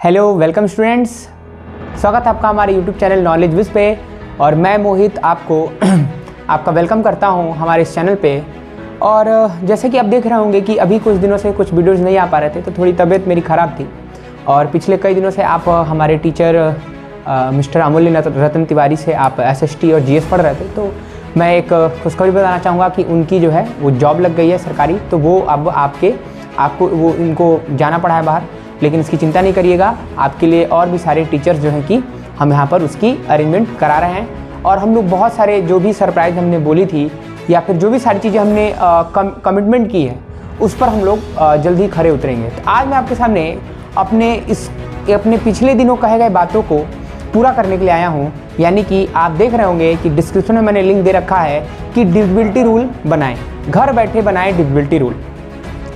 Hello welcome students, स्वागत है आपका हमारे यूट्यूब चैनल नॉलेज विज पे। और मैं मोहित आपको आपका वेलकम करता हूं हमारे इस चैनल पे। और जैसे कि आप देख रहे होंगे कि अभी कुछ दिनों से कुछ वीडियोज़ नहीं आ पा रहे थे, तो थोड़ी तबीयत मेरी ख़राब थी। और पिछले कई दिनों से आप हमारे टीचर मिस्टर अमूल्य रतन तिवारी से आप SST और GS पढ़ रहे थे, तो मैं एक खुशखबरी बताना चाहूँगा कि उनकी जो है वो जॉब लग गई है सरकारी। तो वो अब आपको वो इनको जाना पड़ा है बाहर, लेकिन इसकी चिंता नहीं करिएगा, आपके लिए और भी सारे टीचर्स जो हैं कि हम यहाँ पर उसकी अरेंजमेंट करा रहे हैं। और हम लोग बहुत सारे जो भी सरप्राइज़ हमने बोली थी या फिर जो भी सारी चीज़ें हमने कमिटमेंट की है, उस पर हम लोग जल्द ही खरे उतरेंगे। तो आज मैं आपके सामने अपने पिछले दिनों कहे गए बातों को पूरा करने के लिए आया हूँ। यानी कि आप देख रहे होंगे कि डिस्क्रिप्शन में मैंने लिंक दे रखा है कि डिसेबिलिटी रूल बनाएं, घर बैठे बनाएं डिसेबिलिटी रूल।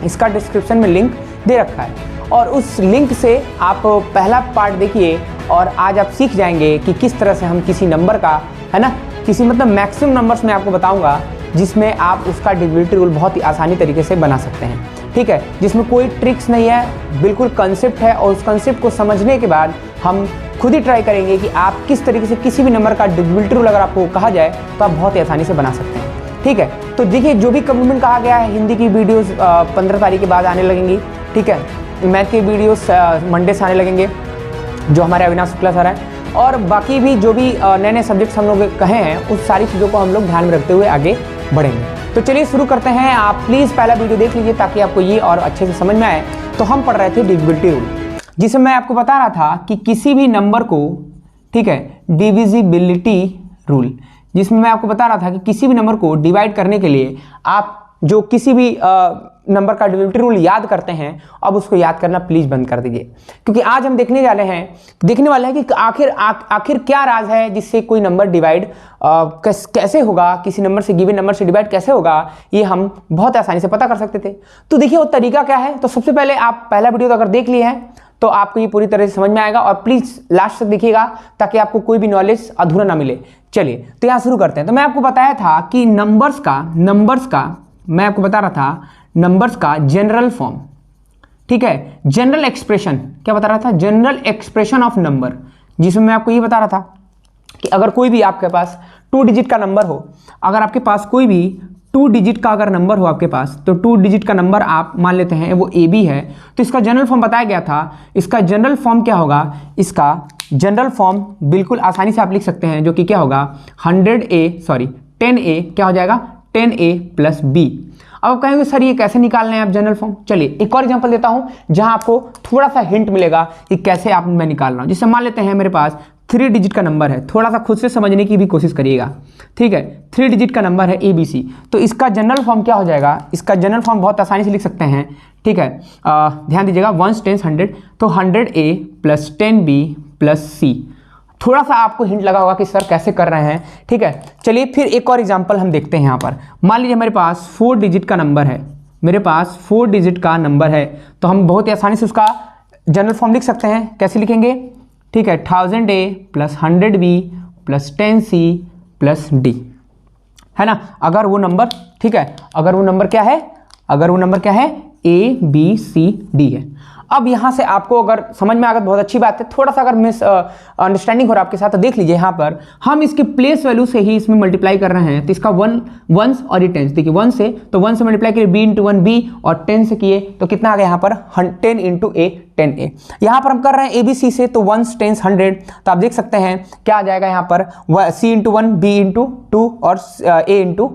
इसका डिस्क्रिप्शन में लिंक दे रखा है और उस लिंक से आप पहला पार्ट देखिए और आज आप सीख जाएंगे कि किस तरह से हम किसी नंबर का, है ना, किसी मतलब मैक्सिमम नंबर्स में आपको बताऊंगा जिसमें आप उसका डिसेबिलिटी रूल बहुत ही आसानी तरीके से बना सकते हैं। ठीक है, जिसमें कोई ट्रिक्स नहीं है, बिल्कुल कंसेप्ट है। और उस कंसेप्ट को समझने के बाद हम खुद ही ट्राई करेंगे कि आप किस तरीके से किसी भी नंबर का डिसेबिलिटी रूल अगर आपको कहा जाए तो आप बहुत ही आसानी से बना सकते हैं। ठीक है, तो देखिए जो भी कमिटमेंट कहा गया है, हिंदी की वीडियोस 15 तारीख के बाद आने लगेंगी। ठीक है, मैथ के वीडियोस मंडे से आने लगेंगे जो हमारे अविनाश शुक्ला सर हैं। और बाकी भी जो भी नए नए सब्जेक्ट्स हम लोग कहे हैं, उस सारी चीज़ों को हम लोग ध्यान में रखते हुए आगे बढ़ेंगे। तो चलिए शुरू करते हैं। आप प्लीज़ पहला वीडियो देख लीजिए ताकि आपको ये और अच्छे से समझ में आए। तो हम पढ़ रहे थे डिसेबिलिटी रूल, जिसमें मैं आपको बता रहा था कि किसी भी नंबर को, ठीक है, डिविजिबिलिटी रूल, जिसमें मैं आपको बता रहा था कि किसी भी नंबर को डिवाइड करने के लिए आप जो किसी भी नंबर का डिविजिबिलिटी रूल याद करते हैं, अब उसको याद करना प्लीज बंद कर दीजिए। क्योंकि आज हम देखने वाले हैं कि आखिर क्या राज है जिससे कोई नंबर डिवाइड कैसे होगा, किसी नंबर से गिवन नंबर से डिवाइड कैसे होगा, ये हम बहुत आसानी से पता कर सकते थे। तो देखिए वो तरीका क्या है। तो सबसे पहले आप पहला वीडियो अगर देख लिए हैं तो आपको ये पूरी तरह से समझ में आएगा। और प्लीज लास्ट तक देखिएगा ताकि आपको कोई भी नॉलेज अधूरा ना मिले। चलिए तो यहाँ शुरू करते हैं। तो मैं आपको बताया था कि नंबर्स का मैं आपको बता रहा था नंबर्स का जनरल फॉर्म, ठीक है, जनरल एक्सप्रेशन, क्या बता रहा था, जनरल एक्सप्रेशन ऑफ नंबर, जिसमें मैं आपको ये बता रहा था कि अगर कोई भी आपके पास 2 डिजिट का नंबर हो, अगर आपके पास कोई भी 2 डिजिट का अगर नंबर हो आपके पास, तो 2 डिजिट का नंबर आप मान लेते हैं वो AB है, तो इसका जनरल फॉर्म बताया गया था। इसका जनरल फॉर्म क्या होगा, इसका जनरल फॉर्म बिल्कुल आसानी से आप लिख सकते हैं, जो कि क्या होगा 10A क्या हो जाएगा 10A + B। अब आप कहेंगे सर ये कैसे निकालना है आप जनरल फॉर्म। चलिए एक और एग्जांपल देता हूं जहां आपको थोड़ा सा हिंट मिलेगा कि कैसे आप मैं निकाल रहा हूं। जिससे मान लेते हैं मेरे पास 3 डिजिट का नंबर है, थोड़ा सा खुद से समझने की भी कोशिश करिएगा। ठीक है, 3 डिजिट का नंबर है ABC, तो इसका जनरल फॉर्म क्या हो जाएगा, इसका जनरल फॉर्म बहुत आसानी से लिख सकते हैं। ठीक है, ध्यान दीजिएगा 1 10 100, तो 100A + 10B + C। थोड़ा सा आपको हिंट लगा होगा कि सर कैसे कर रहे हैं। ठीक है, चलिए फिर एक और एग्जांपल हम देखते हैं। यहाँ पर मान लीजिए मेरे पास 4 डिजिट का नंबर है, मेरे पास 4 डिजिट का नंबर है, तो हम बहुत ही आसानी से उसका जनरल फॉर्म लिख सकते हैं। कैसे लिखेंगे, ठीक है, 1000A + 100B + 10C + D, है ना। अगर वो नंबर, ठीक है, अगर वो नंबर क्या है ABCD है। अब यहाँ से आपको अगर समझ में आ गया बहुत अच्छी बात है। थोड़ा सा अगर मिस अंडरस्टैंडिंग हो रहा है आपके साथ तो देख लीजिए, यहाँ पर हम इसके प्लेस वैल्यू से ही इसमें मल्टीप्लाई कर रहे हैं। तो इसका 1 और ये 10, देखिए 1 से, तो 1 से मल्टीप्लाई किए B × 1B, और 10 से किए तो कितना आ गया यहाँ पर 10 × A 10A। यहाँ पर हम कर रहे हैं ABC से, तो 1 10 100, तो आप देख सकते हैं क्या आ जाएगा यहाँ पर C × 1 B × 2 और A × 100।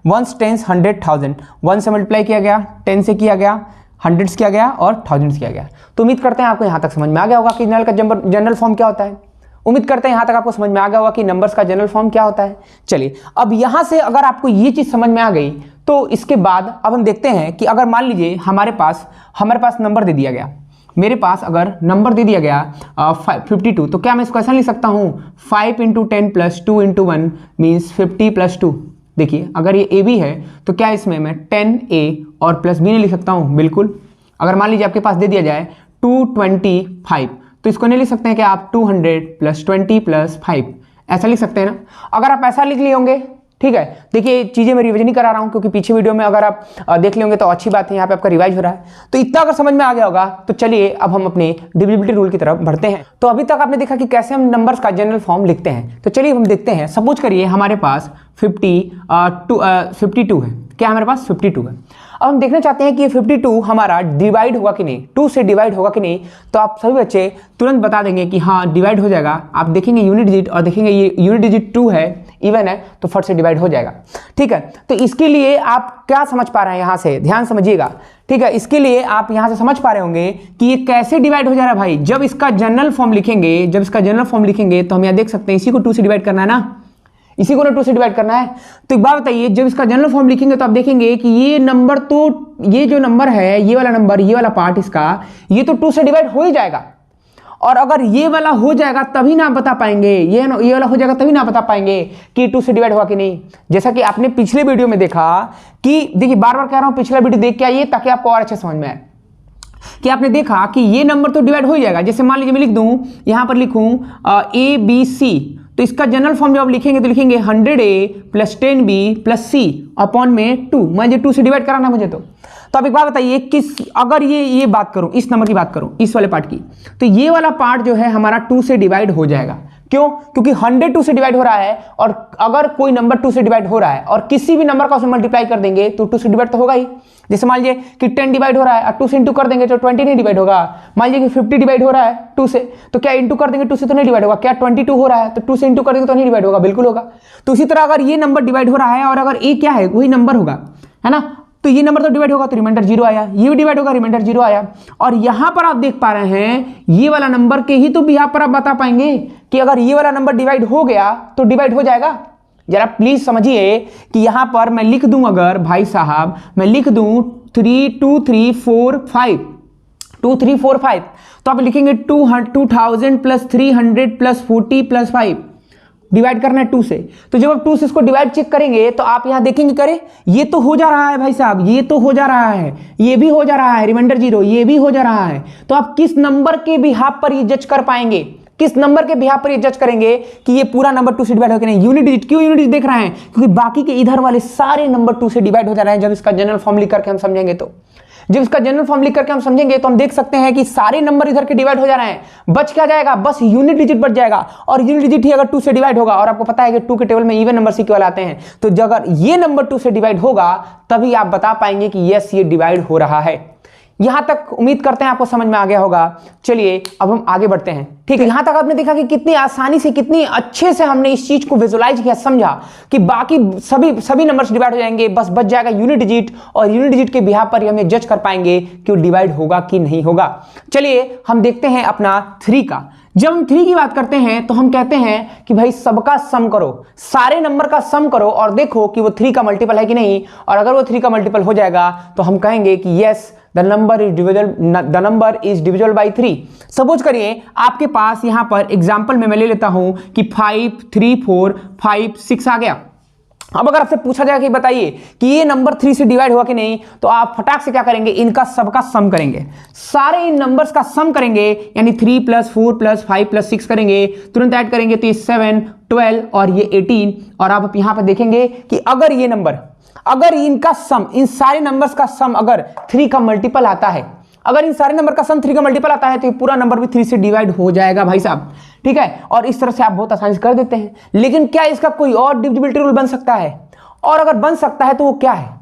1 10 100 1000, 1 से मल्टीप्लाई किया गया, 10 से किया गया, 100 किया गया और 1000 किया गया। तो उम्मीद करते हैं आपको यहाँ तक समझ में आ गया होगा कि जनरल फॉर्म क्या होता है। उम्मीद करते हैं यहाँ तक आपको समझ में आ गया होगा कि नंबर्स का जनरल फॉर्म क्या होता है। चलिए अब यहाँ से अगर आपको ये चीज़ समझ में आ गई, तो इसके बाद अब हम देखते हैं कि अगर मान लीजिए हमारे पास नंबर दे दिया गया, मेरे पास अगर नंबर दे दिया गया 52, तो क्या मैं इसको ऐसा लिख सकता हूँ 5 × 10 + 2 × 1 मीन्स 50 + 2। देखिए अगर ये AB है तो क्या इसमें मैं 10A और +B नहीं लिख सकता हूँ, बिल्कुल। अगर मान लीजिए आपके पास दे दिया जाए 225, तो इसको नहीं लिख सकते हैं कि आप 200 + 20 + 5, ऐसा लिख सकते हैं ना। अगर आप ऐसा लिख लिए होंगे ठीक है, देखिए चीज़ें मैं रिवीजन नहीं करा रहा हूँ, क्योंकि पीछे वीडियो में अगर आप देख लेंगे तो अच्छी बात है, यहाँ पे आपका रिवाइज हो रहा है। तो इतना अगर समझ में आ गया होगा तो चलिए अब हम अपने डिविजिबिलिटी रूल की तरफ बढ़ते हैं। तो अभी तक आपने देखा कि कैसे हम नंबर्स का जनरल फॉर्म लिखते हैं, तो चलिए हम देखते हैं। सपोज करिए हमारे पास 52 है, क्या हमारे पास 52 है। अब हम देखना चाहते हैं कि ये 52 हमारा डिवाइड होगा कि नहीं, 2 से डिवाइड होगा कि नहीं। तो आप सभी बच्चे तुरंत बता देंगे कि हाँ डिवाइड हो जाएगा। आप देखेंगे यूनिट डिजिट और देखेंगे ये यूनिट डिजिट 2 है, इवन है, तो फट से डिवाइड हो जाएगा। ठीक है, तो इसके लिए आप क्या समझ पा रहे हैं, यहाँ से ध्यान समझिएगा। ठीक है, इसके लिए आप यहाँ से समझ पा रहे होंगे कि ये कैसे डिवाइड हो जा रहा है भाई। जब इसका जनरल फॉर्म लिखेंगे, तो हम यहाँ देख सकते हैं इसी को 2 से डिवाइड करना है ना, इसी को ना 2 से डिवाइड करना है। तो एक बात बताइए, जब इसका जनरल फॉर्म लिखेंगे तो आप देखेंगे कि ये नंबर, तो ये जो नंबर है, ये वाला नंबर, ये वाला पार्ट इसका, ये तो 2 से डिवाइड हो ही जाएगा। और अगर ये वाला हो जाएगा तभी ना बता पाएंगे, ये वाला हो जाएगा तभी ना बता पाएंगे कि 2 से डिवाइड हुआ कि नहीं। जैसा कि आपने पिछले वीडियो में देखा कि, देखिए बार बार कह रहा हूं, पिछला वीडियो देख के आइए ताकि आपको और अच्छे समझ में आए, कि आपने देखा कि ये नंबर तो डिवाइड हो ही जाएगा। जैसे मान लीजिए मैं लिख दूं, यहां पर लिखूं ABC, तो इसका जनरल फॉर्म जब आप लिखेंगे तो लिखेंगे 100A + 10B + C अपॉन में 2। मुझे 2 से डिवाइड कराना मुझे तो अब एक बात बताइए, किस, अगर ये बात करूं, इस नंबर की बात करूं, इस वाले पार्ट की, तो ये वाला पार्ट जो है हमारा 2 से डिवाइड हो जाएगा। क्यों? क्योंकि 100 2 से डिवाइड हो रहा है, और अगर कोई नंबर 2 से डिवाइड हो रहा है और किसी भी नंबर का उसमें मल्टीप्लाई कर देंगे तो 2 से डिवाइड तो होगा ही। जैसे मान लीजिए कि 10 डिवाइड हो रहा है और 2 से इंटू कर देंगे तो 20 नहीं डिवाइड होगा। मान लीजिए कि 50 डिवाइड हो रहा है 2 से, तो क्या इंटू कर देंगे 2 से तो नहीं डिवाइड होगा। क्या 22 हो रहा है तो 2 से इंटू कर देंगे तो नहीं डिवाइड होगा, बिल्कुल होगा। तो इसी तरह अगर ये नंबर डिवाइड हो रहा है और अगर ए क्या है वही नंबर होगा, है ना, तो ये नंबर तो डिवाइड होगा तो रिमाइंडर 0 आया, ये भी डिवाइड होगा रिमाइंडर 0 आया। और यहां पर आप देख पा रहे हैं ये वाला नंबर के ही तो भी यहां पर आप बता पाएंगे कि अगर ये वाला नंबर डिवाइड हो गया तो डिवाइड हो जाएगा। जरा प्लीज समझिए कि यहां पर मैं लिख दूं, अगर भाई साहब मैं लिख दूं 3 2 3 4 5 2 3 4 5, तो आप लिखेंगे 2000 + 300 + 40 + 5, डिवाइड करना है 2 से। तो जब आप 2 से इसको डिवाइड चेक करेंगे तो आप यहां देखेंगे, करे ये तो हो जा रहा है भाई साहब, ये तो हो जा रहा है, ये भी हो जा रहा है, रिमाइंडर 0 ये भी हो जा रहा है। तो आप किस नंबर के बिहाफ पर ये जज कर पाएंगे, किस नंबर के बिहाफ पर ये जज करेंगे कि ये पूरा नंबर 2 से डिवाइड हो कि नहीं। यूनिट डिजिट, क्यों यूनिट डिजिट देख रहे हैं, क्योंकि बाकी के इधर वाले सारे नंबर 2 से डिवाइड हो जा रहे हैं। जब इसका जनरल फॉर्म लिख करके हम समझेंगे तो, जब इसका जनरल फॉर्म लिख करके हम समझेंगे तो हम देख सकते हैं कि सारे नंबर इधर के डिवाइड हो जा रहे हैं। बच क्या जाएगा, बस यूनिट डिजिट बच जाएगा। और यूनिट डिजिट ही अगर 2 से डिवाइड होगा, और आपको पता है कि 2 के टेबल में इवन नंबर सीक्वल आते हैं, तो जब अगर ये नंबर 2 से डिवाइड होगा तभी आप बता पाएंगे कि यस ये डिवाइड हो रहा है। यहां तक उम्मीद करते हैं आपको समझ में आ गया होगा। चलिए अब हम आगे बढ़ते हैं। ठीक है, यहां तक आपने देखा कि कितनी आसानी से, कितनी अच्छे से हमने इस चीज को विजुलाइज किया, समझा कि बाकी सभी नंबर्स डिवाइड हो जाएंगे, बस बच जाएगा यूनिट डिजिट, और यूनिट डिजिट के बिहाफ पर हमें जज कर पाएंगे कि वो डिवाइड होगा कि नहीं होगा। चलिए हम देखते हैं अपना 3 का। जब हम 3 की बात करते हैं तो हम कहते हैं कि भाई सबका सम करो, सारे नंबर का सम करो और देखो कि वो 3 का मल्टीपल है कि नहीं। और अगर वो 3 का मल्टीपल हो जाएगा तो हम कहेंगे कि yes the number is divisible by 3। Suppose करिए आपके पास यहां पर एग्जांपल में मैं ले लेता हूं कि 5 3 4 5 6 आ गया। अब अगर आपसे पूछा जाए कि बताइए कि ये नंबर 3 से डिवाइड हुआ कि नहीं, तो आप फटाक से क्या करेंगे, इनका सबका सम करेंगे, सारे इन नंबर्स का सम करेंगे, यानी 3 + 4 + 5 + 6 करेंगे, तुरंत ऐड करेंगे तो ये 7 12 और ये 18। और आप यहां पर देखेंगे कि अगर ये नंबर, अगर इनका सम, इन सारे नंबर्स का सम अगर 3 का मल्टीपल आता है, अगर इन सारे नंबर का सम 3 का मल्टीपल आता है तो ये पूरा नंबर भी 3 से डिवाइड हो जाएगा भाई साहब। ठीक है, और इस तरह से आप बहुत आसानी से कर देते हैं। लेकिन क्या इसका कोई और डिविजिबिलिटी रूल बन सकता है? और अगर बन सकता है तो वो क्या है?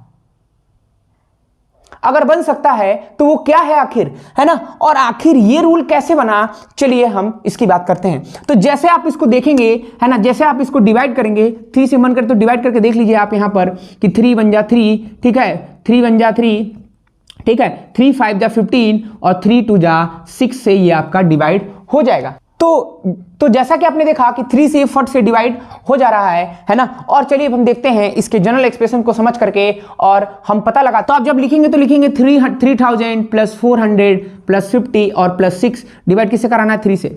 अगर बन सकता है तो वो क्या है आखिर, है ना। और आखिर ये रूल कैसे बना, चलिए हम इसकी बात करते हैं। तो जैसे आप इसको देखेंगे, है ना, जैसे आप इसको डिवाइड करेंगे 3 से मन कर, तो डिवाइड करके देख लीजिए आप यहां पर कि 3 1 जा 3, ठीक है, 3 1 जा 3, ठीक है, 3 5 जा 15 और 3 2 जा 6 से ये आपका डिवाइड हो जाएगा। तो जैसा कि आपने देखा कि 3 से फट से डिवाइड हो जा रहा है ना। और चलिए अब हम देखते हैं इसके जनरल एक्सप्रेशन को समझ करके और हम पता लगा। तो आप जब लिखेंगे तो लिखेंगे 3000 + 400 + 50 और +6, डिवाइड किससे कराना है, 3 से।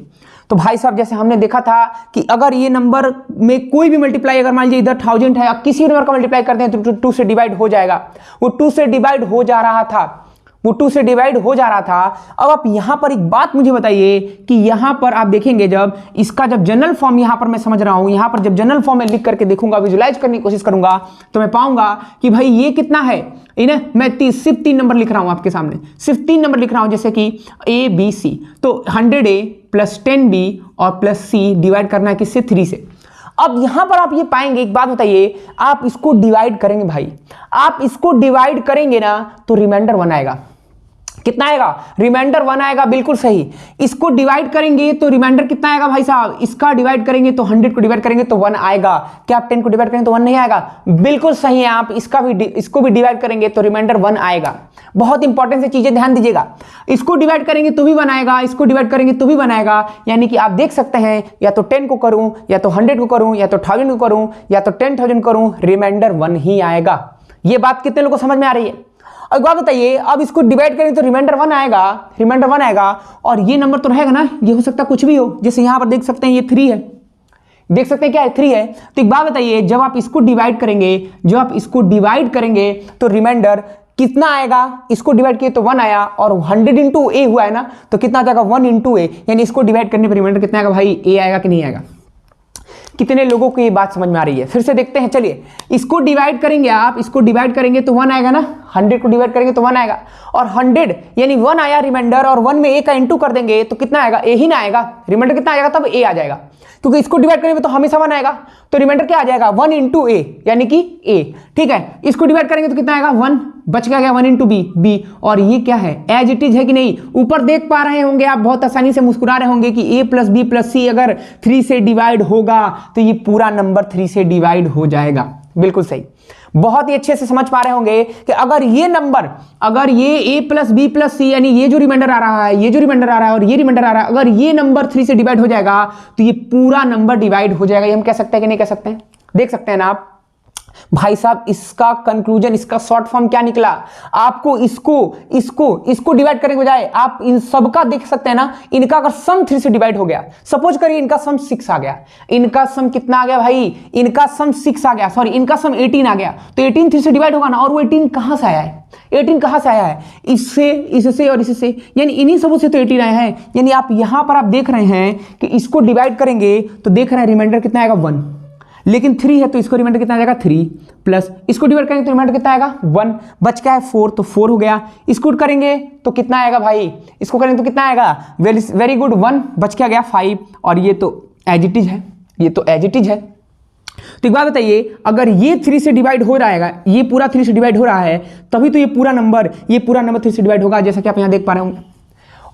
तो भाई साहब जैसे हमने देखा था कि अगर ये नंबर में कोई भी मल्टीप्लाई, अगर मान लीजिए इधर 1000 है, आप किसी नंबर का मल्टीप्लाई करते हैं तो 2 से डिवाइड हो जाएगा। वो 2 से डिवाइड हो जा रहा था, वो 2 से डिवाइड हो जा रहा था। अब आप यहां पर एक बात मुझे बताइए कि यहां पर आप देखेंगे जब इसका जब जनरल फॉर्म यहां पर मैं समझ रहा हूं, यहां पर जब जनरल फॉर्म में लिख करके देखूंगा, विजुलाइज करने की कोशिश करूंगा, तो मैं पाऊंगा कि भाई ये कितना है, इन्हें मैं सिर्फ 3 नंबर लिख रहा हूं आपके सामने, सिर्फ 3 नंबर लिख रहा हूं, जैसे कि ए बी सी। तो 100A प्लस 10B और प्लस C डिवाइड करना है किससे, 3 से। अब यहां पर आप ये पाएंगे, एक बात बताइए, आप इसको डिवाइड करेंगे भाई, आप इसको डिवाइड करेंगे ना तो रिमाइंडर 1 आएगा। कितना आएगा, रिमाइंडर 1 आएगा, बिल्कुल सही। इसको डिवाइड करेंगे तो रिमाइंडर कितना आएगा भाई साहब, इसका डिवाइड करेंगे तो 100 को डिवाइड करेंगे तो 1 आएगा। क्या आप 10 को डिवाइड करेंगे तो 1 नहीं आएगा, बिल्कुल सही है। आप इसको भी डिवाइड करेंगे तो रिमाइंडर 1 आएगा। बहुत इंपॉर्टेंट से चीजें ध्यान दीजिएगा, इसको डिवाइड करेंगे तो भी 1 आएगा, इसको डिवाइड करेंगे तो भी 1 आएगा। यानी कि आप देख सकते हैं, या तो 10 को करूं, या तो 100 को करूं, या तो 1000 को करूं, या तो 10,000 करूं, रिमाइंडर 1 ही आएगा। ये बात कितने लोगों को समझ में आ रही है। एक बात बताइए, अब इसको डिवाइड करेंगे तो रिमाइंडर 1 आएगा, रिमाइंडर 1 आएगा, और ये नंबर तो रहेगा ना, ये हो सकता है कुछ भी हो, जैसे यहां पर देख सकते हैं ये 3 है, देख सकते हैं क्या है, 3 है। तो एक बात बताइए, जब आप इसको डिवाइड करेंगे, जब आप इसको डिवाइड करेंगे तो रिमाइंडर कितना आएगा, इसको डिवाइड किए तो 1 आया, और 100 इंटू ए हुआ है ना, तो कितना आ जाएगा 1 इंटू ए, यानी इसको डिवाइड करने पर रिमाइंडर कितना आएगा भाई, ए आएगा कि नहीं आएगा। कितने लोगों को ये बात समझ में आ रही है, फिर से देखते हैं। चलिए इसको डिवाइड करेंगे, आप इसको डिवाइड करेंगे तो 1 आएगा ना, 100 को डिवाइड करेंगे तो 1 आएगा, और 100 यानी 1 आया रिमाइंडर, और 1 में ए का इंटू कर देंगे तो कितना आएगा, ए ही ना आएगा, रिमाइंडर कितना आएगा, तब ए आ जाएगा, क्योंकि इसको डिवाइड करेंगे तो हमेशा 1 आएगा, तो रिमाइंडर क्या आ जाएगा 1 इंटू ए, यानी कि ए। ठीक है, इसको डिवाइड करेंगे तो कितना आएगा 1, बच गया 1 इंटू बी, बी। और ये क्या है, एज इट इज है कि नहीं, ऊपर देख पा रहे होंगे आप, बहुत आसानी से मुस्कुरा रहे होंगे कि a प्लस बी प्लस सी अगर 3 से डिवाइड होगा तो ये पूरा नंबर 3 से डिवाइड हो जाएगा। बिल्कुल सही, बहुत ही अच्छे से समझ पा रहे होंगे कि अगर ये नंबर, अगर ये a प्लस बी प्लस सी, यानी ये जो रिमाइंडर आ रहा है, ये जो रिमाइंडर आ रहा है और ये रिमाइंडर आ रहा है, अगर ये नंबर 3 से डिवाइड हो जाएगा तो ये पूरा नंबर डिवाइड हो जाएगा। ये हम कह सकते हैं कि नहीं कह सकते हैं, देख सकते हैं ना आप भाई साहब। इसका कंक्लूजन, इसका शॉर्ट फॉर्म क्या निकला, आपको इसको डिवाइड करने के बजाय आप इन सबका देख सकते हैं ना, इनका अगर सम 3 से डिवाइड हो गया, सपोज करिए इनका सम 6 आ गया, इनका सम कितना आ गया भाई, इनका सम 6 आ गया, सॉरी इनका सम 18 आ गया, तो 18 3 से डिवाइड होगा ना, और वो 18 कहां से आया है, 18 कहां से आया है, इससे, इससे और इससे, यानी इन्हीं सबों से तो 18 आया है। यानी आप यहां पर आप देख रहे हैं कि इसको डिवाइड करेंगे तो देख रहे हैं रिमाइंडर कितना आएगा 1, लेकिन 3 है तो इसको रिमाइंडर कितना आएगा 3, प्लस इसको डिवाइड करेंगे तो रिमाइंडर कितना आएगा 1, बच क्या है 4, तो 4 हो गया। इसको करेंगे तो कितना आएगा भाई, इसको करेंगे तो कितना आएगा, वेरी गुड 1, बच क्या गया 5, और ये तो एज इट इज है, ये तो एज इट इज है। तो एक बात बताइए, अगर ये 3 से डिवाइड हो रहा है, ये पूरा 3 से डिवाइड हो रहा है, तभी तो ये पूरा नंबर 3 से डिवाइड होगा, जैसा कि आप यहां देख पा रहे होंगे।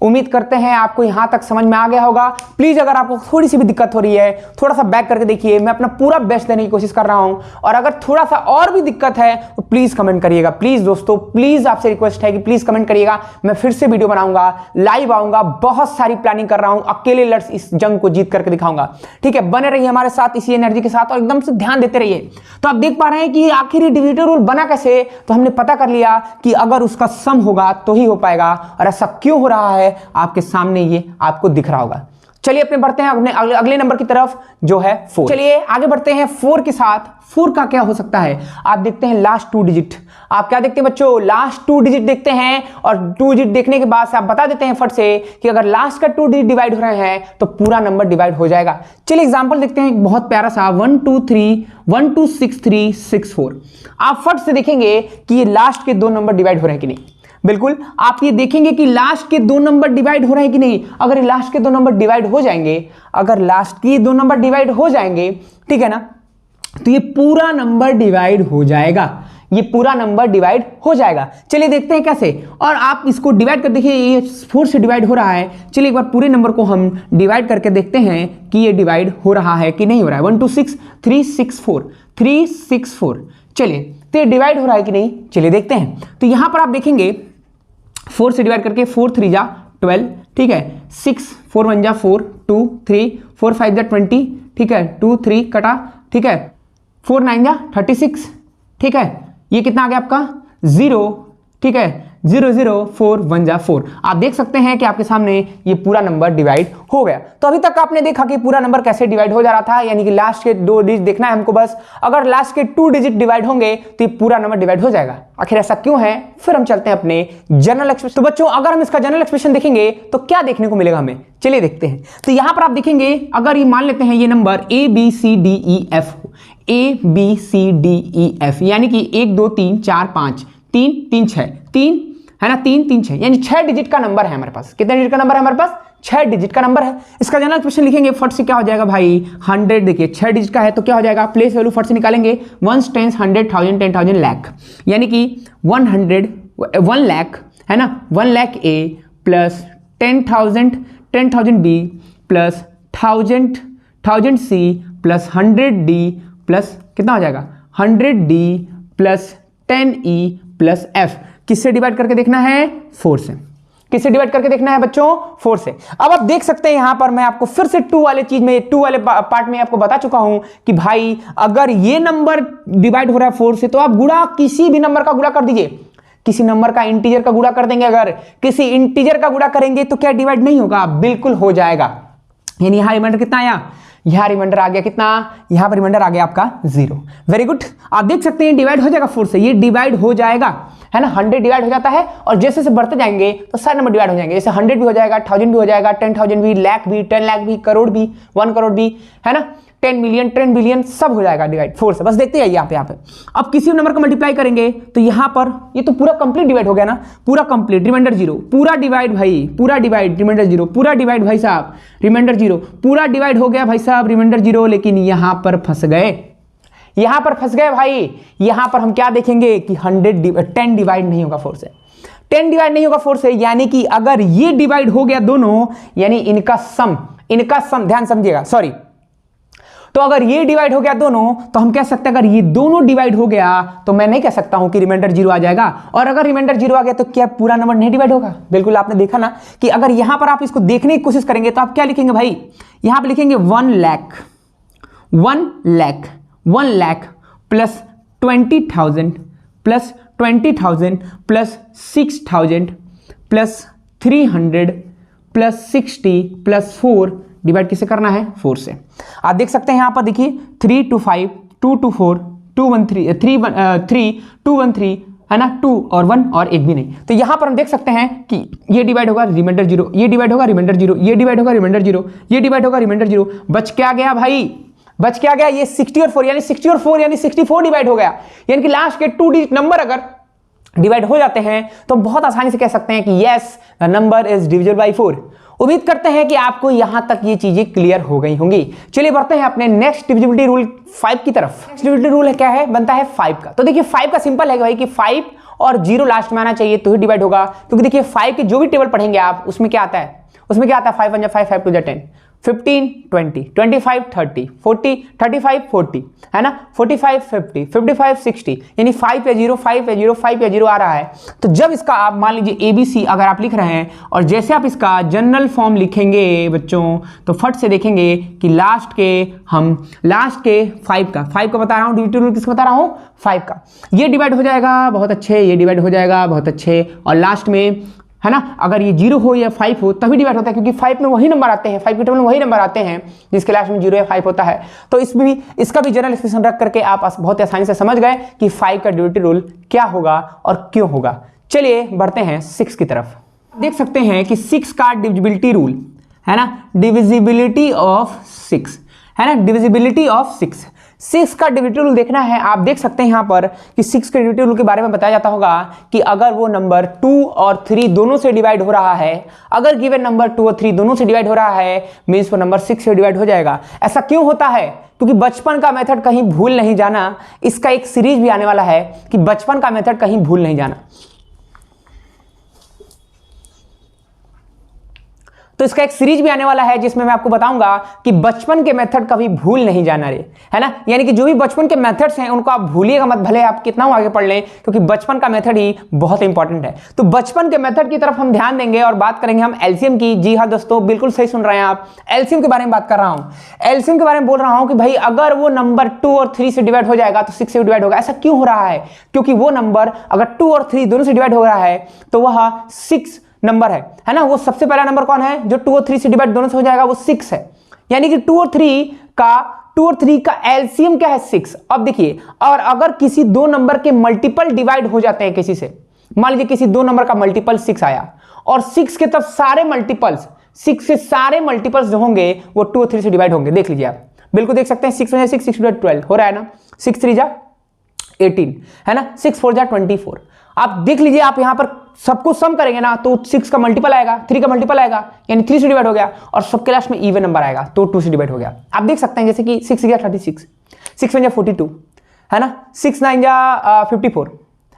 उम्मीद करते हैं आपको यहां तक समझ में आ गया होगा। प्लीज अगर आपको थोड़ी सी भी दिक्कत हो रही है, थोड़ा सा बैक करके देखिए, मैं अपना पूरा बेस्ट देने की कोशिश कर रहा हूं, और अगर थोड़ा सा और भी दिक्कत है तो प्लीज कमेंट करिएगा। प्लीज दोस्तों, प्लीज आपसे रिक्वेस्ट है कि प्लीज कमेंट करिएगा। मैं फिर से वीडियो बनाऊंगा, लाइव आऊंगा, बहुत सारी प्लानिंग कर रहा हूं, अकेले लड्स इस जंग को जीत करके दिखाऊंगा। ठीक है, बने रहिए हमारे साथ इसी एनर्जी के साथ, और एकदम से ध्यान देते रहिए। तो आप देख पा रहे हैं कि आखिर ये डिविजन रूल बना कैसे, तो हमने पता कर लिया कि अगर उसका सम होगा तो ही हो पाएगा, और ऐसा क्यों हो रहा है आपके सामने ये आपको दिख रहा होगा। चलिए अपने बढ़ते हैं अपने अगले नंबर की तरफ, जो है 4। चलिए आगे बढ़ते हैं 4 के साथ। 4 का क्या हो सकता है, आप देखते हैं लास्ट 2 डिजिट। आप क्या देखते हैं बच्चों, लास्ट 2 डिजिट देखते हैं, और 2 डिजिट देखने के बाद से आप बता देते हैं फट से कि अगर लास्ट का 2 डिजिट डिवाइड हो रहे हैं तो पूरा नंबर डिवाइड हो जाएगा। चलिए एग्जांपल देखते हैं, बहुत प्यारा सा 1 2 3 1 2 6 3 6 4। आप फट से देखेंगे कि ये लास्ट के 2 नंबर डिवाइड हो रहे हैं कि नहीं। बिल्कुल, आप ये देखेंगे कि लास्ट के 2 नंबर डिवाइड हो रहे हैं कि नहीं। अगर लास्ट के 2 नंबर डिवाइड हो जाएंगे, अगर लास्ट के 2 नंबर डिवाइड हो जाएंगे, ठीक है ना, तो ये पूरा नंबर डिवाइड हो जाएगा, ये पूरा नंबर डिवाइड हो जाएगा। चलिए देखते हैं कैसे, और आप इसको डिवाइड कर देखिए, ये 4 से डिवाइड हो रहा है। चलिए एक बार पूरे नंबर को हम डिवाइड करके देखते हैं कि ये डिवाइड हो रहा है कि नहीं हो रहा है। 1 2 6 3 6 4 3 6 4। चलिए तो ये डिवाइड हो रहा है कि नहीं, चलिए देखते हैं। तो यहां पर आप देखेंगे 4 से डिवाइड करके 4 3 जा 12, ठीक है, 6 4 1 जा 4 2 3 4 5 जा 20, ठीक है, 2 3 कटा, ठीक है, 4 9 जा 36, ठीक है, ये कितना आ गया आपका 0, ठीक है, 0 0 4 1 जा 4। आप देख सकते हैं कि आपके सामने ये पूरा नंबर डिवाइड हो गया। तो अभी तक आपने देखा कि पूरा नंबर कैसे डिवाइड हो जा रहा था, यानी कि लास्ट के 2 डिजिट देखना है हमको बस। अगर लास्ट के 2 डिजिट डिवाइड होंगे तो ये पूरा नंबर डिवाइड हो जाएगा। आखिर ऐसा क्यों है? फिर हम चलते हैं अपने जनरल एक्सप्रेशन। तो बच्चों अगर हम इसका जनरल एक्सप्रेशन देखेंगे तो क्या देखने को मिलेगा हमें, चलिए देखते हैं। तो यहां पर आप देखेंगे, अगर ये मान लेते हैं ये नंबर ABCDEF हो, ABCDEF यानी कि 1 2 3 4 5 3 3 6 3 है ना, 3 3 6 यानी 6 डिजिट का नंबर है हमारे पास। कितने डिजिट का नंबर है हमारे पास? 6 डिजिट का नंबर है। इसका जनरल एक्सप्रेशन लिखेंगे फट से, क्या हो जाएगा भाई 100। देखिए 6 डिजिट का है तो क्या हो जाएगा, प्लेस वैल्यू फट से निकालेंगे 1 10 100 1000 10,000 लाख, यानी कि 1 लाख है ना, 1 lakh A plus 10,000 B plus 1000 C plus 100 D plus कितना हो जाएगा 100 D plus 10E plus F। किससे डिवाइड करके देखना है? 4 से। किससे डिवाइड करके देखना है बच्चों? 4 से। अब आप देख सकते हैं यहां पर मैं आपको फिर से 2 वाले चीज में, 2 वाले पार्ट में आपको बता चुका हूं कि भाई अगर ये नंबर डिवाइड हो रहा है 4 से तो आप गुणा, किसी भी नंबर का गुणा कर दीजिए। किसी नंबर का इंटीजर का गुणा कर देंगे, अगर किसी इंटीजर का गुणा करेंगे तो क्या डिवाइड नहीं होगा? बिल्कुल हो जाएगा। यानी यहां रिमाइंडर कितना आया? यहां रिमाइंडर आ गया कितना? यहां पर रिमाइंडर आ गया आपका 0। Very good. आप देख सकते हैं डिवाइड हो जाएगा 4 से, ये डिवाइड हो जाएगा है ना। 100 डिवाइड हो जाता है और जैसे जैसे बढ़ते जाएंगे तो सारे नंबर डिवाइड हो जाएंगे। जैसे 100 भी हो जाएगा, 1000 भी हो जाएगा, 10,000 भी, लाख भी, 10 लाख भी, करोड़ भी, 1 करोड़ भी, है ना, 10 मिलियन, 10 बिलियन, सब हो जाएगा डिवाइड 4 से। बस देखते हैं यहाँ पे अब किसी नंबर को मल्टीप्लाई करेंगे तो यहाँ पर ये तो पूरा कंप्लीट डिवाइड हो गया ना, पूरा कंप्लीट, रिमाइंडर 0, पूरा डिवाइड भाई, पूरा डिवाइड, रिमाइंडर 0, पूरा डिवाइड भाई साहब, रिमाइंडर 0, पूरा डिवाइड हो गया भाई साहब, रिमाइंडर 0। लेकिन यहाँ पर फंस गए, यहां पर फंस गए भाई। यहां पर हम क्या देखेंगे कि 10 डिवाइड नहीं होगा 4 से, 10 डिवाइड नहीं होगा 4 से, यानी कि अगर ये डिवाइड हो गया दोनों, यानी इनका सम, ध्यान समझिएगा, सॉरी, तो अगर ये डिवाइड हो गया दोनों तो हम कह सकते हैं अगर ये दोनों डिवाइड हो गया तो मैं नहीं कह सकता हूं कि रिमाइंडर 0 आ जाएगा। और अगर रिमाइंडर 0 आ गया तो क्या पूरा नंबर नहीं डिवाइड होगा? बिल्कुल। आपने देखा ना कि अगर यहां पर आप इसको देखने की कोशिश करेंगे तो आप क्या लिखेंगे भाई, यहां पर लिखेंगे 1 lakh plus 20,000 plus 20,000 plus 6,000 plus 300 plus 60 plus 4, divide किसे करना है? 4 से। आप देख सकते हैं यहां पर देखिए 3 to 5 2 to 4 2 1 3 3 2 1 3 है ना, 2 और 1 और 1 भी नहीं। तो यहां पर हम देख सकते हैं कि ये डिवाइड होगा रिमाइंडर 0, ये डिवाइड होगा रिमाइंडर 0, ये डिवाइड होगा रिमाइंडर 0, ये डिवाइड होगा रिमाइंडर 0। बच क्या गया भाई? बच क्या गया? ये 60 और 4 यानी 60 और 4 यानी 64 डिवाइड हो गया। यानी कि लास्ट के 2 डिजिट नंबर अगर डिवाइड हो जाते हैं तो हम बहुत आसानी से कह सकते हैं कि yes the number is divisible by 4। उम्मीद करते हैं कि आपको यहां तक ये चीजें क्लियर हो गई होंगी। चलिए बढ़ते हैं अपने नेक्स्ट डिविजिबिलिटी रूल 5 की तरफ। नेक्स्ट डिविजिबिलिटी रूल है क्या है? बनता है 5 का। तो देखिए 5 का सिंपल है भाई कि 5 और 0 लास्ट में आना चाहिए तो ही डिवाइड होगा। क्योंकि देखिए 5 के जो भी टेबल पढ़ेंगे आप उसमें क्या आता है? 5 1 जा 5 5 2 जा 10 15 20 25 30 40 35 40 है ना, 45 50 55 60, यानी 5 या 0 5 या 0 5 या 0 आ रहा है। तो जब इसका आप मान लीजिए ABC अगर आप लिख रहे हैं और जैसे आप इसका जनरल फॉर्म लिखेंगे बच्चों तो फट से देखेंगे कि लास्ट के 5 का बता रहा हूं, डिविजिबिलिटी रूल किसका बता रहा हूं? 5 का। ये डिवाइड हो जाएगा, बहुत अच्छे, ये डिवाइड हो जाएगा, बहुत अच्छे, और लास्ट में है ना अगर ये 0 हो या 5 हो तभी डिवाइड होता है, क्योंकि 5 में वही नंबर आते हैं, 5 के टेबल में वही नंबर आते हैं जिसके लास्ट में 0 या 5 होता है। तो इसका भी जनरल एक्सप्रेशन रख करके आप बहुत आसानी से समझ गए कि 5 का डिविजिबिलिटी रूल क्या होगा और क्यों होगा। चलिए बढ़ते हैं 6 की तरफ। देख सकते हैं कि 6 का डिविजिबिलिटी रूल है ना, डिविजिबिलिटी ऑफ 6 है ना, डिविजिबिलिटी ऑफ 6 का डिविजिबिलिटी रूल देखना है। आप देख सकते हैं यहाँ पर कि 6 के डिविजिबिलिटी रूल के बारे में बताया जाता होगा कि अगर वो नंबर 2 और 3 दोनों से डिवाइड हो रहा है, अगर गिवन नंबर 2 और 3 दोनों से डिवाइड हो रहा है मीन्स वो नंबर 6 से डिवाइड हो जाएगा। ऐसा क्यों होता है? क्योंकि बचपन का मेथड कहीं भूल नहीं जाना। इसका एक सीरीज भी आने वाला है कि बचपन का मेथड कहीं भूल नहीं जाना। तो इसका एक सीरीज भी आने वाला है जिसमें मैं आपको बताऊंगा कि बचपन के मेथड कभी भूल नहीं जाना रे, है ना। यानी कि जो भी बचपन के मेथड्स हैं उनको आप भूलिएगा मत, भले आप कितना आगे पढ़ लें, क्योंकि बचपन का मेथड ही बहुत इंपॉर्टेंट है। तो बचपन के मेथड की तरफ हम ध्यान देंगे और बात करेंगे हम एलसीएम की। जी हाँ दोस्तों, बिल्कुल सही सुन रहे हैं आप, एलसीएम के बारे में बात कर रहा हूं। एलसीएम के बारे में बोल रहा हूं कि भाई अगर वो नंबर 2 और 3 से डिवाइड हो जाएगा तो 6 से डिवाइड होगा। ऐसा क्यों हो रहा है? क्योंकि वो नंबर अगर 2 और 3 दोनों से डिवाइड हो रहा है तो वह 6 नंबर है ना। वो सबसे पहला नंबर कौन है जो 2 और 3 से डिवाइड दोनों से हो जाएगा? वो 6 है। यानी कि 2 और 3 का एलसीएम क्या है? 6। अब देखिए, और अगर किसी दो नंबर के मल्टीपल डिवाइड हो जाते हैं किसी से, मान लीजिए किसी दो नंबर का मल्टीपल 6 आया और 6 के तब सारे मल्टीपल्स, 6 के सारे मल्टीपल्स जो होंगे वो 2 और 3 से डिवाइड होंगे। देख लीजिए आप, बिल्कुल देख सकते हैं। 6 में 6, 6 12 हो रहा है ना। 6 3 जा 18 है ना, 6 4 जा 24। आप देख लीजिए, आप यहां पर सबको सम करेंगे ना तो 6 का मल्टीपल आएगा, 3 का मल्टीपल आएगा, यानी 3 से डिवाइड हो गया, और सबके लास्ट में इवन नंबर आएगा तो 2 से डिवाइड हो गया। आप देख सकते हैं जैसे कि 6 गया 36, 6 1 जा 42 है ना, 6 9 जा 54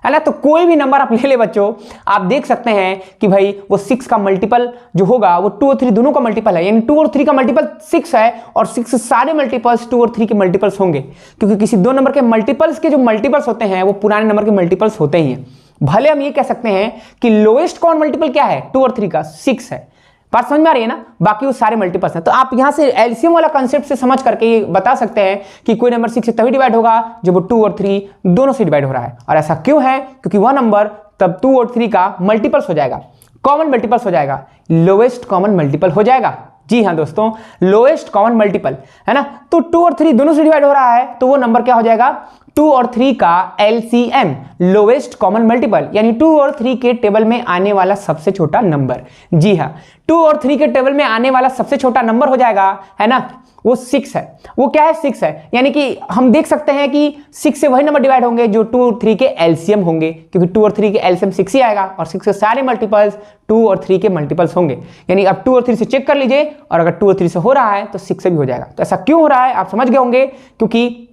है ना। तो कोई भी नंबर आप ले ले बच्चों, आप देख सकते हैं कि भाई वो 6 का मल्टीपल जो होगा वो 2 और 3 दोनों का मल्टीपल है, यानी 2 और 3 का मल्टीपल 6 है, और 6 सारे मल्टीपल्स 2 और 3 के मल्टीपल्स होंगे, क्योंकि किसी दो नंबर के मल्टीपल्स के जो मल्टीपल्स होते हैं वो पुराने नंबर के मल्टीपल्स होते ही हैं। भले हम ये कह सकते हैं कि लोएस्ट कॉमन मल्टीपल क्या है 2 और 3 का? 6 है। बात समझ में आ रही है ना? बाकी वो सारे मल्टीपल्स हैं। तो आप यहां से एलसीएम वाला कंसेप्ट से समझ करके ये बता सकते हैं कि कोई नंबर 6 से तभी डिवाइड होगा जब वो 2 और 3 दोनों से डिवाइड हो रहा है। और ऐसा क्यों है? क्योंकि वह नंबर तब 2 और 3 का मल्टीपल्स हो जाएगा, कॉमन मल्टीपल्स हो जाएगा, लोएस्ट कॉमन मल्टीपल हो जाएगा। जी हाँ दोस्तों, लोएस्ट कॉमन मल्टीपल है ना। तो 2 और 3 दोनों से डिवाइड हो रहा है तो वो नंबर क्या हो जाएगा? 2 और 3 का एलसीएम, लोएस्ट कॉमन मल्टीपल, यानी 2 और 3 के टेबल में आने वाला सबसे छोटा नंबर। जी हाँ, 2 और 3 के टेबल में आने वाला सबसे छोटा नंबर हो जाएगा, है ना, वो 6 है। वो क्या है? 6 है। यानी कि हम देख सकते हैं कि 6 से वही नंबर डिवाइड होंगे जो 2 और 3 के एलसीएम होंगे, क्योंकि 2 और 3 के एलसीएम 6 ही आएगा, और 6 के सारे मल्टीपल्स 2 और 3 के मल्टीपल्स होंगे। यानी अब 2 और 3 से चेक कर लीजिए, और अगर 2 और 3 से हो रहा है तो 6 से भी हो जाएगा। तो ऐसा क्यों हो रहा है आप समझ गए होंगे, क्योंकि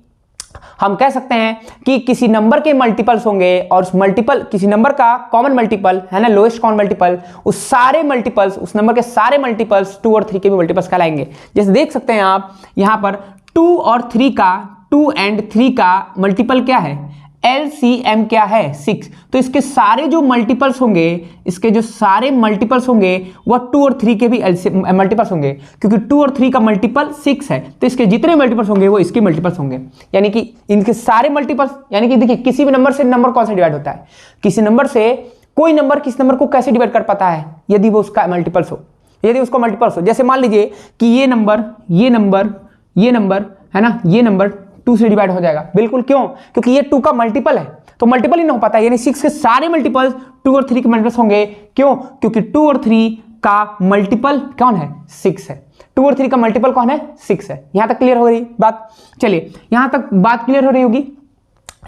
हम कह सकते हैं कि किसी नंबर के मल्टीपल्स होंगे और उस मल्टीपल किसी नंबर का कॉमन मल्टीपल है ना, लोएस्ट कॉमन मल्टीपल, उस सारे मल्टीपल्स, उस नंबर के सारे मल्टीपल्स 2 और 3 के भी मल्टीपल्स कहलाएंगे। जैसे देख सकते हैं आप यहां पर 2 और 3 का, 2 एंड 3 का मल्टीपल क्या है? एलसीएम क्या है? 6। तो इसके सारे जो मल्टीपल्स होंगे, इसके जो सारे मल्टीपल्स होंगे वह 2 और 3 के भी मल्टीपल्स होंगे, क्योंकि 2 और 3 का मल्टीपल 6 है, तो इसके जितने मल्टीपल्स होंगे वो इसके मल्टीपल्स होंगे। यानी कि इनके सारे मल्टीपल्स, यानी कि देखिए किसी भी नंबर से नंबर कौन सा डिवाइड होता है? किसी नंबर से कोई नंबर किस नंबर को कैसे डिवाइड कर पाता है? यदि वो उसका मल्टीपल्स हो, यदि उसको मल्टीपल्स हो। जैसे मान लीजिए कि ये नंबर है ना, ये नंबर 2 से डिवाइड हो जाएगा। बिल्कुल, क्यों? क्योंकि ये 2 का मल्टीपल है, तो मल्टीपल ही ना हो पाता है, यानी 6 के सारे मल्टीपल्स 2 और 3 के मल्टीपल्स होंगे। क्यों? क्योंकि 2 और 3 का मल्टीपल कौन है? 6 है। 2 और 3 का मल्टीपल कौन है? 6 है। यहां तक क्लियर हो रही बात? चलिए, यहां तक बात क्लियर हो रही होगी,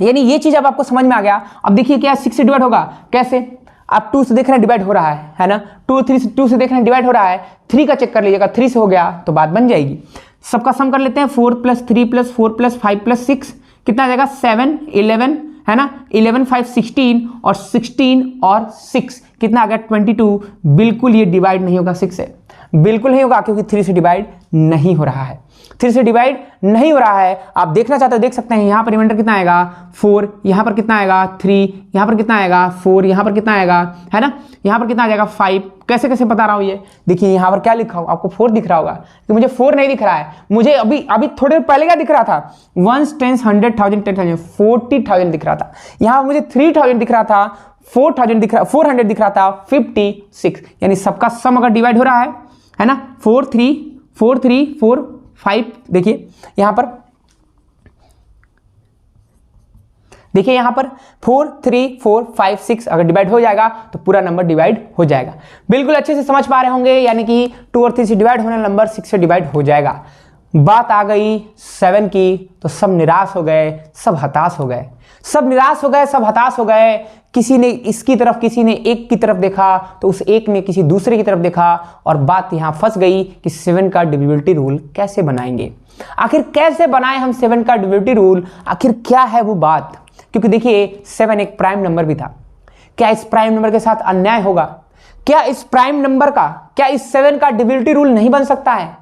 यानी ये चीज अब आपको समझ में आ गया। अब देखिए क्या 6 से डिवाइड होगा कैसे? आप 2 से देख रहे हैं डिवाइड हो रहा है ना, 2 से देख रहे हैं डिवाइड हो रहा है, 3 का चेक कर लीजिएगा, 3 से हो गया तो बात बन जाएगी। सबका सम कर लेते हैं, 4 + 3 + 4 + 5 + 6 कितना आ जाएगा? 7 11 है ना, 11 5 16, और 16 और 6 कितना आ गया? 22। बिल्कुल ये डिवाइड नहीं होगा 6 से, बिल्कुल नहीं होगा, क्योंकि 3 से डिवाइड नहीं हो रहा है, 3 से डिवाइड नहीं हो रहा है। आप देखना चाहते हो देख सकते हैं, यहां पर रिमाइंडर कितना आएगा? 4, यहां पर कितना आएगा? 3, यहां पर कितना आएगा? 4, यहां पर कितना आएगा? है ना, यहां पर कितना आ जाएगा? 5। कैसे कैसे बता रहा हूं ये? देखिए यहां पर क्या लिखा हो, आपको 4 दिख रहा होगा, कि मुझे 4 नहीं दिख रहा है, मुझे अभी थोड़ी देर पहले क्या दिख रहा था? 1 10 100 1000 10,000 40,000 दिख रहा था। यहां मुझे 3000 दिख रहा था, 400 दिख रहा था, 56। यानी सबका सम अगर डिवाइड हो रहा है ना, 4 3 4 3 4 5, देखिए यहां पर, देखिए यहां पर 4 3 4 5 6 अगर डिवाइड हो जाएगा तो पूरा नंबर डिवाइड हो जाएगा। बिल्कुल अच्छे से समझ पा रहे होंगे, यानी कि 2 और 3 से डिवाइड होने नंबर 6 से डिवाइड हो जाएगा। बात आ गई 7 की, तो सब निराश हो गए, सब हताश हो गए, सब निराश हो गए, सब हताश हो गए। किसी ने इसकी तरफ, किसी ने एक की तरफ देखा, तो उस एक ने किसी दूसरे की तरफ देखा, और बात यहां फंस गई कि 7 का डिविजिबिलिटी रूल कैसे बनाएंगे। आखिर कैसे बनाएं हम 7 का डिविजिबिलिटी रूल? आखिर क्या है वो बात? क्योंकि देखिए 7 एक प्राइम नंबर भी था। क्या इस प्राइम नंबर के साथ अन्याय होगा? क्या इस प्राइम नंबर का, क्या इस 7 का डिविजिबिलिटी रूल नहीं बन सकता है?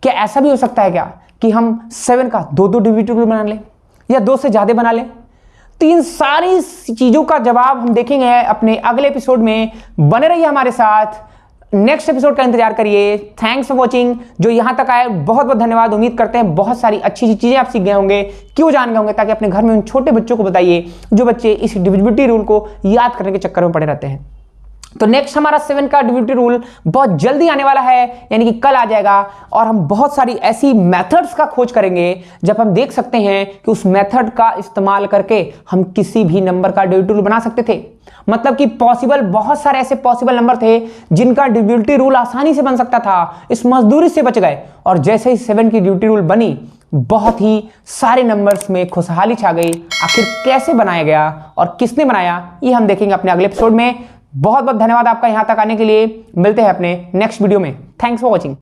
क्या ऐसा भी हो सकता है क्या कि हम 7 का 2 डिविजिबिलिटी रूल बना लें या 2 से ज्यादा बना लें? तो इन सारी चीजों का जवाब हम देखेंगे अपने अगले एपिसोड में। बने रहिए हमारे साथ, नेक्स्ट एपिसोड का इंतजार करिए। Thanks for watching. जो यहां तक आए बहुत बहुत धन्यवाद। उम्मीद करते हैं बहुत सारी अच्छी चीजें आप सीख गए होंगे, क्यों जान गए होंगे, ताकि अपने घर में उन छोटे बच्चों को बताइए जो बच्चे इस डिविजिबिलिटी रूल को याद करने के चक्कर में पड़े रहते हैं। तो नेक्स्ट हमारा 7 का डिविजिबिलिटी रूल बहुत जल्दी आने वाला है, यानी कि कल आ जाएगा। और हम बहुत सारी ऐसी मेथड्स का खोज करेंगे जब हम देख सकते हैं कि उस मेथड का इस्तेमाल करके हम किसी भी नंबर का डिविजिबिलिटी रूल बना सकते थे। मतलब कि पॉसिबल, बहुत सारे ऐसे पॉसिबल नंबर थे जिनका डिविजिबिलिटी रूल आसानी से बन सकता था, इस मजदूरी से बच गए। और जैसे ही 7 की डिविजिबिलिटी रूल बनी, बहुत ही सारे नंबर्स में खुशहाली छा गई। आखिर कैसे बनाया गया और किसने बनाया, ये हम देखेंगे अपने अगले एपिसोड में। बहुत बहुत धन्यवाद आपका यहां तक आने के लिए। मिलते हैं अपने नेक्स्ट वीडियो में। Thanks for watching.